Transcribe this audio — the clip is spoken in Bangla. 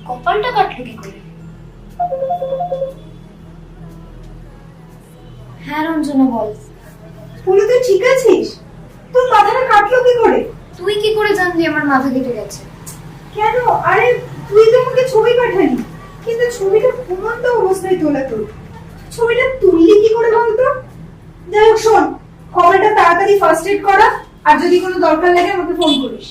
কপালটা কাটলো কি করে? হ্যাঁ রঞ্জনা বল। বলে তুই ঠিক আছিস? তোর মাথাটা কাটলো কি করে? তুই কি করে জানলি আমার মাথা কেটে গেছে? কেন? আরে তুই তো আমাকে ছবি পাঠালি, কিন্তু ছবিটা ঘুমন্ত অবস্থায় তোলা তোর। ছবিটা তুললি কি করে বলতো? যাই হোক শোন, খবরটা তাড়াতাড়ি ফার্স্ট এড করা, আর যদি কোনো দরকার লাগে আমাকে ফোন করিস।